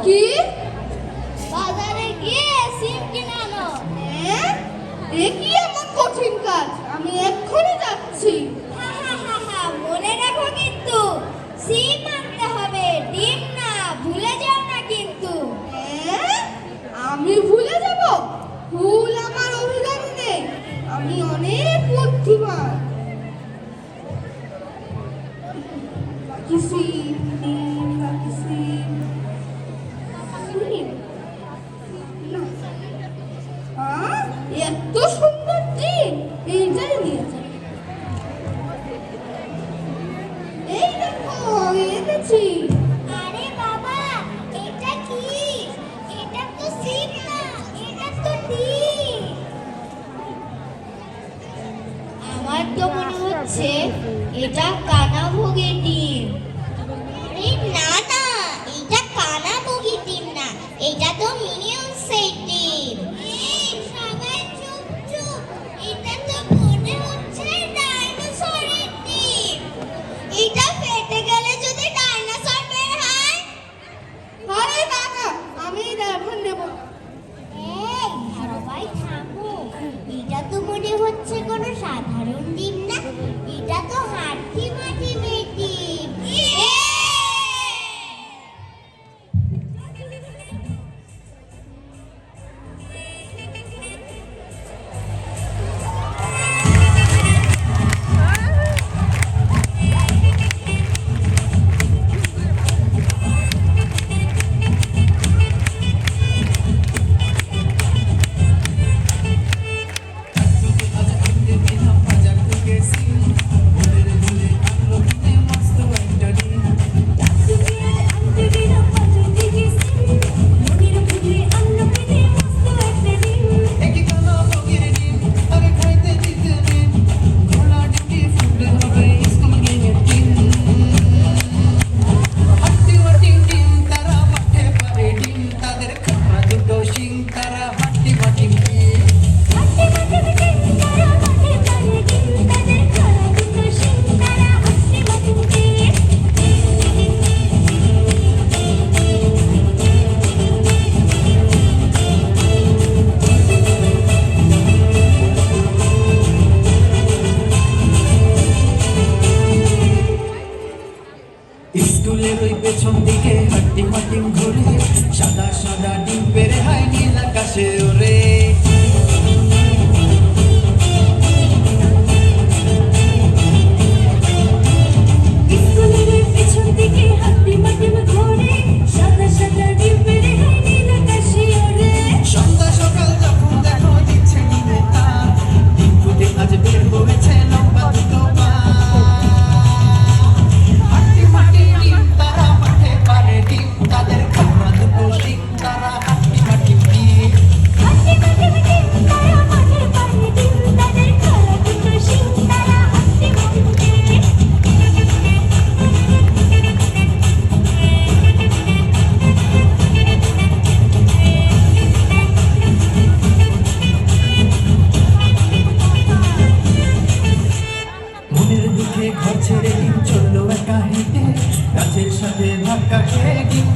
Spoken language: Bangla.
কি? বাজারে গিয়ে সিম কিনে আনো। এ কি এমন কঠিন কাজ? আমি এক্ষুনি যাচ্ছি। মনে রাখো কিন্তু সিম আনতে হবে, ডিম না। ভুলে যাও না কিন্তু। আমি ভুলে যাব? ভুল আমার অভিধান নেই, আমি অনেক বুদ্ধিমান। এত সুন্দর ডিম, এইটাই নিয়ে যাই। এই দেখো এনেছি। আরে বাবা, এটা কি? এটা তো সিম না, এটা তো ডিম। আমার তো মনে হচ্ছে এটা কানাভোগের ডিম। আরে না না, এটা কানাভোগের ডিম না, এটা তো মিনিয়ন্সের ডিম। সবাই চুপ চুপ, এটা তো মনে হচ্ছে ডাইনোসরের ডিম। এটা ফেটে গেলে যদি ডাইনোসর বের হয়? আরে না না, আমি এখন নেব। এই সবাই থামো, এটা তো মনে হচ্ছে কোনো সাধারণ ডিম না, এটা তো হাট্টিমা ডিমের ডিম। স্কুলের ওই পেছন দিকে হাট্টি মাটিম ঘুরে সাদা সাদা ডিম পেরে হয় নীল আকাশে ওরে। স্কুলের পেছন দিকে হাট্টি মাটিম ঘুরে সাদা সাদা ডিম পেরে হয় নীল আকাশে ওরে। সন্ধ্যা সকাল যখন দেখো দিচ্ছে ডিমে তার ডিম ফুটে আজ বের হয়েছে লম্বা দুটো পা। হাট্টি মাটি ডিম তারা মাঠে পারে ডিম তাদের খাওয়া দুটো শিং তারা হাট্টি মাটি ডিম। হাট্টি মাটিম ডিম তারা মাঠে পারে ডিম তাদের খাওয়া দুটো শিং তারা হাট্টি মাটিম ডিম। মনের দুঃখে ঘর ছেড়ে ডিম চললো একা হেঁটে গাছের সাথে ধাক্কা খেয়ে ডিম